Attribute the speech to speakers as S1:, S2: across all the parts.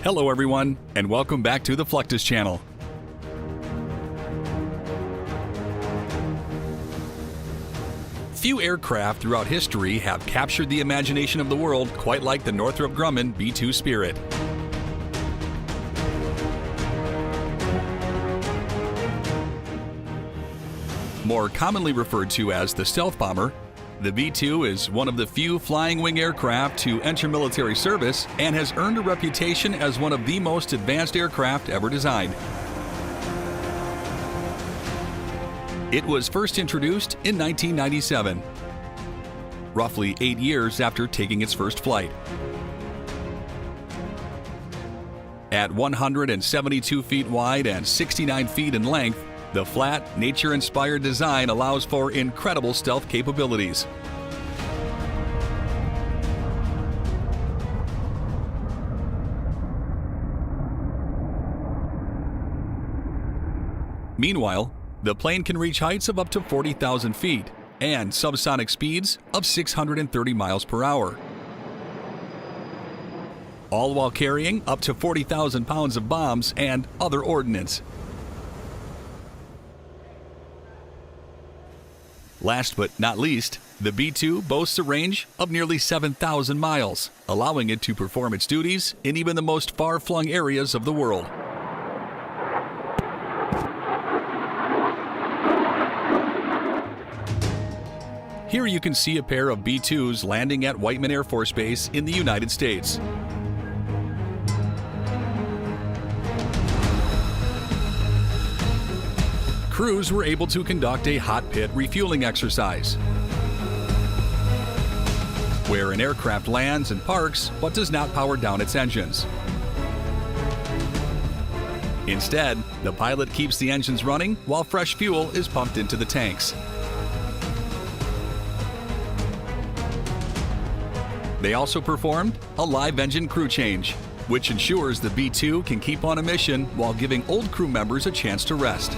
S1: Hello everyone, and welcome back to the Fluctus channel. Few aircraft throughout history have captured the imagination of the world quite like the Northrop Grumman B-2 Spirit. More commonly referred to as the stealth bomber, the B-2 is one of the few flying wing aircraft to enter military service and has earned a reputation as one of the most advanced aircraft ever designed. It was first introduced in 1997, roughly 8 years after taking its first flight. At 172 feet wide and 69 feet in length, the flat, nature-inspired design allows for incredible stealth capabilities. Meanwhile, the plane can reach heights of up to 40,000 feet and subsonic speeds of 630 miles per hour, all while carrying up to 40,000 pounds of bombs and other ordnance. Last but not least, the B-2 boasts a range of nearly 7,000 miles, allowing it to perform its duties in even the most far-flung areas of the world. Here you can see a pair of B-2s landing at Whiteman Air Force Base in the United States. Crews were able to conduct a hot pit refueling exercise, where an aircraft lands and parks but does not power down its engines. Instead, the pilot keeps the engines running while fresh fuel is pumped into the tanks. They also performed a live engine crew change, which ensures the B-2 can keep on a mission while giving old crew members a chance to rest.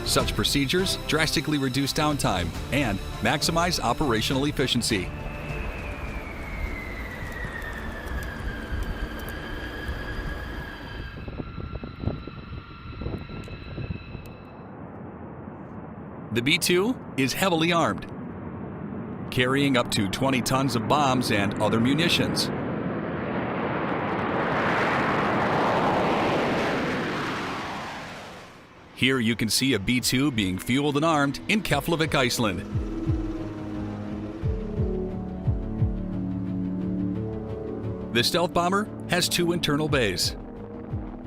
S1: Such procedures drastically reduce downtime and maximize operational efficiency. The B-2 is heavily armed, carrying up to 20 tons of bombs and other munitions. Here you can see a B-2 being fueled and armed in Keflavik, Iceland. The stealth bomber has 2 internal bays,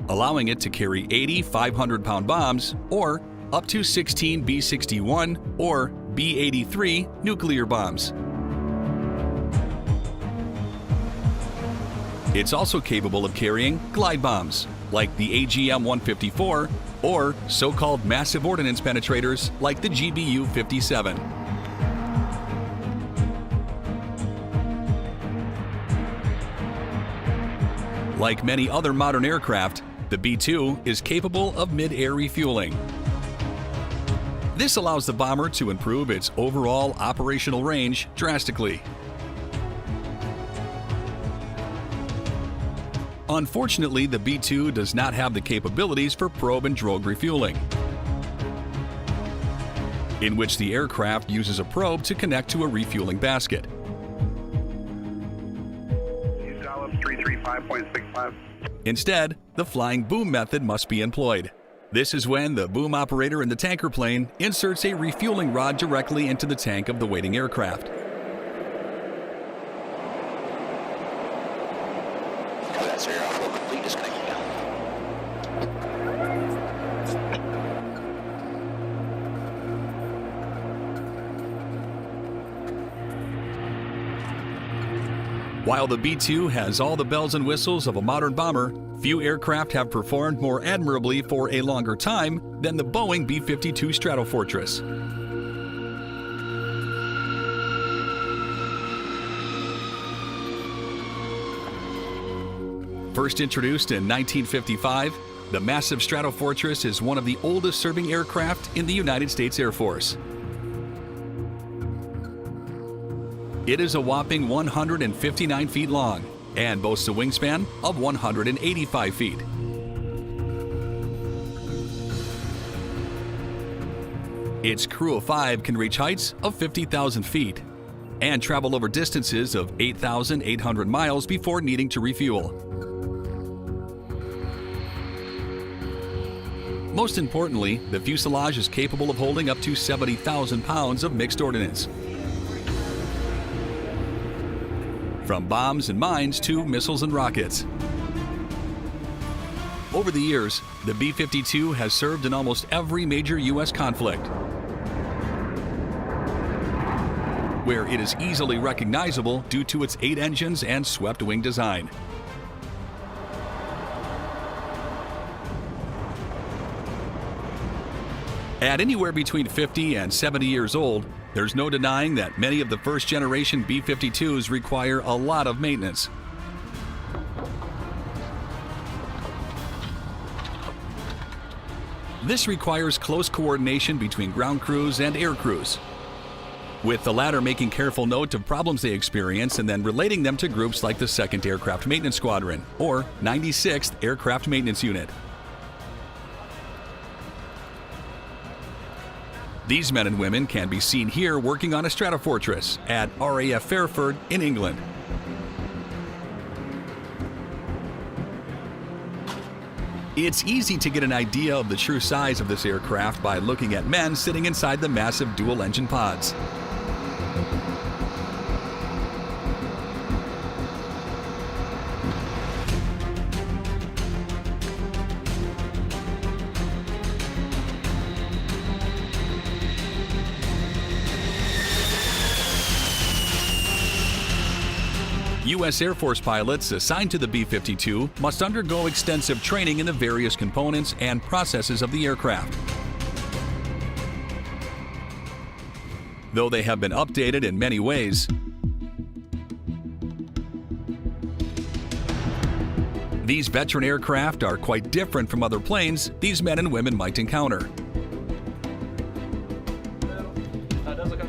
S1: allowing it to carry 80 500-pound bombs or up to 16 B-61 or B-83 nuclear bombs. It's also capable of carrying glide bombs, like the AGM-154, or so-called massive ordnance penetrators like the GBU-57. Like many other modern aircraft, the B-2 is capable of mid-air refueling. This allows the bomber to improve its overall operational range drastically. Unfortunately, the B-2 does not have the capabilities for probe and drogue refueling, in which the aircraft uses a probe to connect to a refueling basket.
S2: 335.65.
S1: Instead, the flying boom method must be employed. This is when the boom operator in the tanker plane inserts a refueling rod directly into the tank of the waiting aircraft. While the B-2 has all the bells and whistles of a modern bomber, few aircraft have performed more admirably for a longer time than the Boeing B-52 Stratofortress. First introduced in 1955, the massive Stratofortress is one of the oldest serving aircraft in the United States Air Force. It is a whopping 159 feet long and boasts a wingspan of 185 feet. Its crew of 5 can reach heights of 50,000 feet and travel over distances of 8,800 miles before needing to refuel. Most importantly, the fuselage is capable of holding up to 70,000 pounds of mixed ordnance. From bombs and mines to missiles and rockets. Over the years, the B-52 has served in almost every major U.S. conflict, where it is easily recognizable due to its 8 engines and swept-wing design. At anywhere between 50 and 70 years old, there's no denying that many of the first-generation B-52s require a lot of maintenance. This requires close coordination between ground crews and air crews, with the latter making careful note of problems they experience and then relating them to groups like the 2nd Aircraft Maintenance Squadron or 96th Aircraft Maintenance Unit. These men and women can be seen here working on a Stratofortress at RAF Fairford in England. It's easy to get an idea of the true size of this aircraft by looking at men sitting inside the massive dual-engine pods. U.S. Air Force pilots assigned to the B-52 must undergo extensive training in the various components and processes of the aircraft. Though they have been updated in many ways, these veteran aircraft are quite different from other planes these men and women might encounter.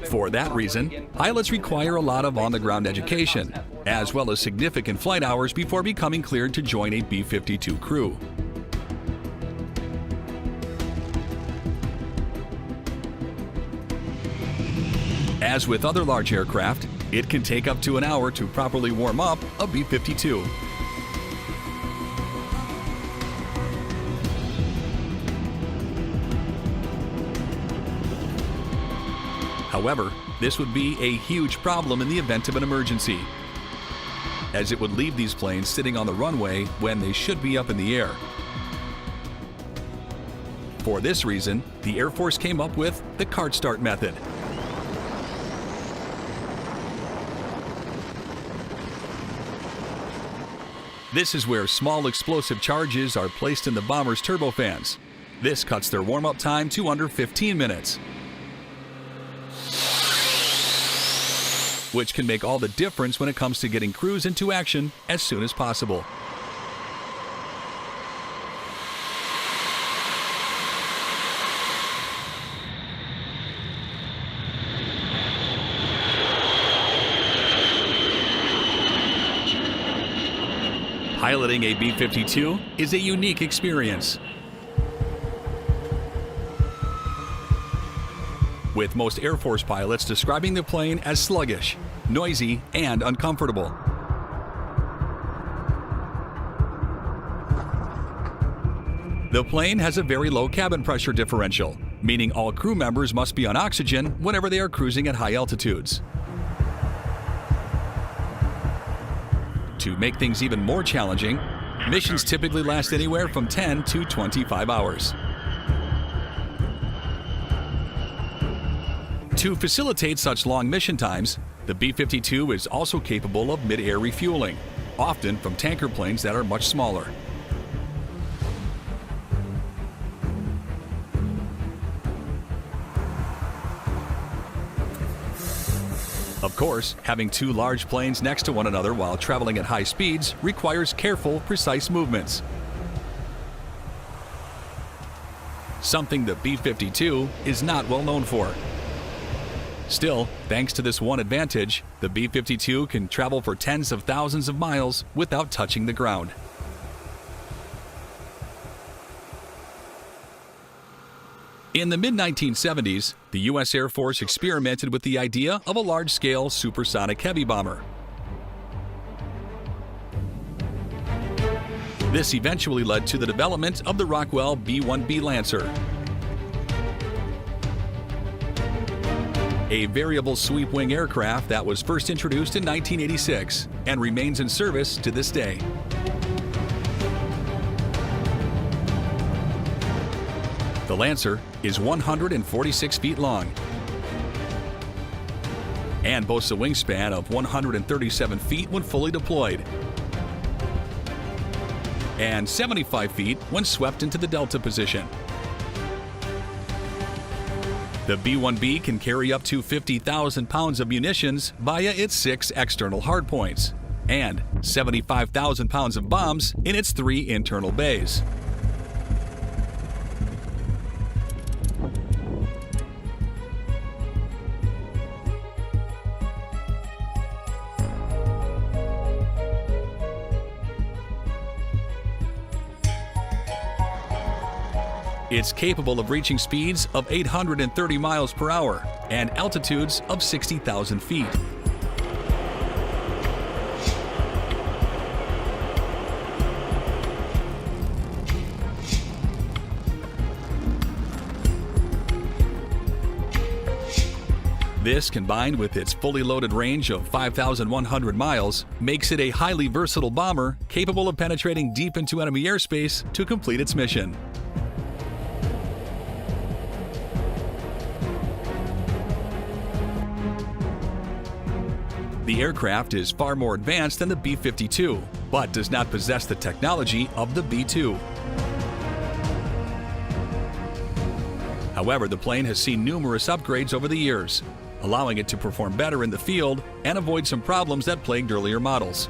S1: For that reason, pilots require a lot of on-the-ground education, as well as significant flight hours before becoming cleared to join a B-52 crew. As with other large aircraft, it can take up to an hour to properly warm up a B-52. However, this would be a huge problem in the event of an emergency, as it would leave these planes sitting on the runway when they should be up in the air. For this reason, the Air Force came up with the cart start method. This is where small explosive charges are placed in the bomber's turbofans. This cuts their warm-up time to under 15 minutes. Which can make all the difference when it comes to getting crews into action as soon as possible. Piloting a B-52 is a unique experience, with most Air Force pilots describing the plane as sluggish, noisy, and uncomfortable. The plane has a very low cabin pressure differential, meaning all crew members must be on oxygen whenever they are cruising at high altitudes. To make things even more challenging, missions typically last anywhere from 10 to 25 hours. To facilitate such long mission times, the B-52 is also capable of mid-air refueling, often from tanker planes that are much smaller. Of course, having two large planes next to one another while traveling at high speeds requires careful, precise movements. Something the B-52 is not well known for. Still, thanks to this one advantage, the B-52 can travel for tens of thousands of miles without touching the ground. In the mid-1970s, the U.S. Air Force experimented with the idea of a large-scale supersonic heavy bomber. This eventually led to the development of the Rockwell B-1B Lancer, a variable sweep-wing aircraft that was first introduced in 1986 and remains in service to this day. The Lancer is 146 feet long and boasts a wingspan of 137 feet when fully deployed and 75 feet when swept into the delta position. The B-1B can carry up to 50,000 pounds of munitions via its 6 external hardpoints and 75,000 pounds of bombs in its 3 internal bays. It's capable of reaching speeds of 830 miles per hour and altitudes of 60,000 feet. This, combined with its fully loaded range of 5,100 miles, makes it a highly versatile bomber capable of penetrating deep into enemy airspace to complete its mission. The aircraft is far more advanced than the B-52, but does not possess the technology of the B-2. However, the plane has seen numerous upgrades over the years, allowing it to perform better in the field and avoid some problems that plagued earlier models.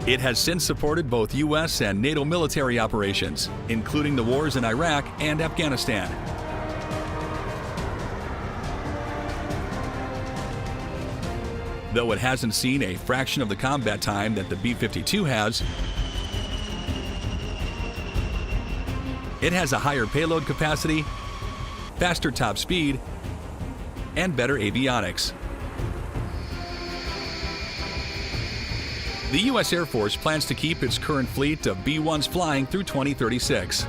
S1: It has since supported both U.S. and NATO military operations, including the wars in Iraq and Afghanistan. Though it hasn't seen a fraction of the combat time that the B-52 has, it has a higher payload capacity, faster top speed, and better avionics. The U.S. Air Force plans to keep its current fleet of B-1s flying through 2036.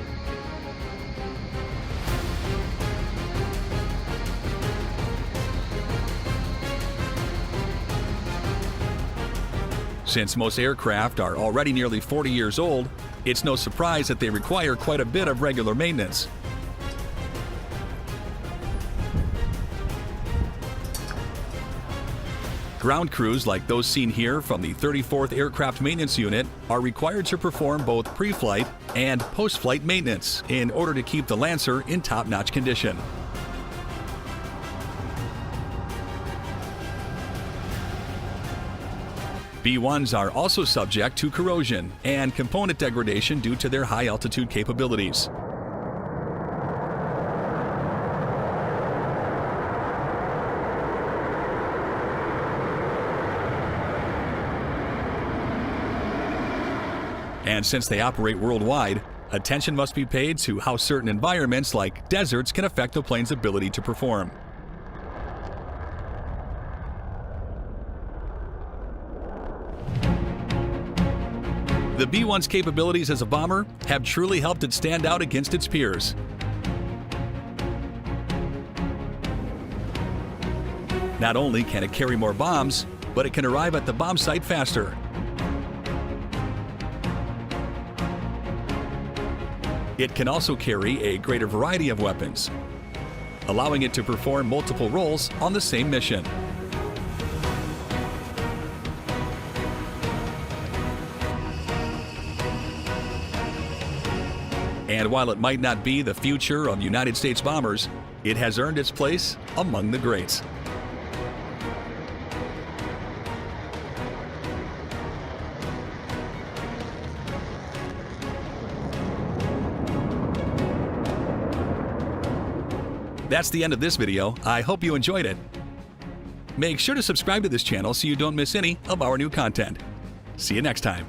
S1: Since most aircraft are already nearly 40 years old, it's no surprise that they require quite a bit of regular maintenance. Ground crews like those seen here from the 34th Aircraft Maintenance Unit are required to perform both pre-flight and post-flight maintenance in order to keep the Lancer in top-notch condition. B-1s are also subject to corrosion and component degradation due to their high-altitude capabilities. And since they operate worldwide, attention must be paid to how certain environments like deserts can affect the plane's ability to perform. The B-1's capabilities as a bomber have truly helped it stand out against its peers. Not only can it carry more bombs, but it can arrive at the bomb site faster. It can also carry a greater variety of weapons, allowing it to perform multiple roles on the same mission. And while it might not be the future of United States bombers, it has earned its place among the greats. That's the end of this video. I hope you enjoyed it. Make sure to subscribe to this channel so you don't miss any of our new content. See you next time.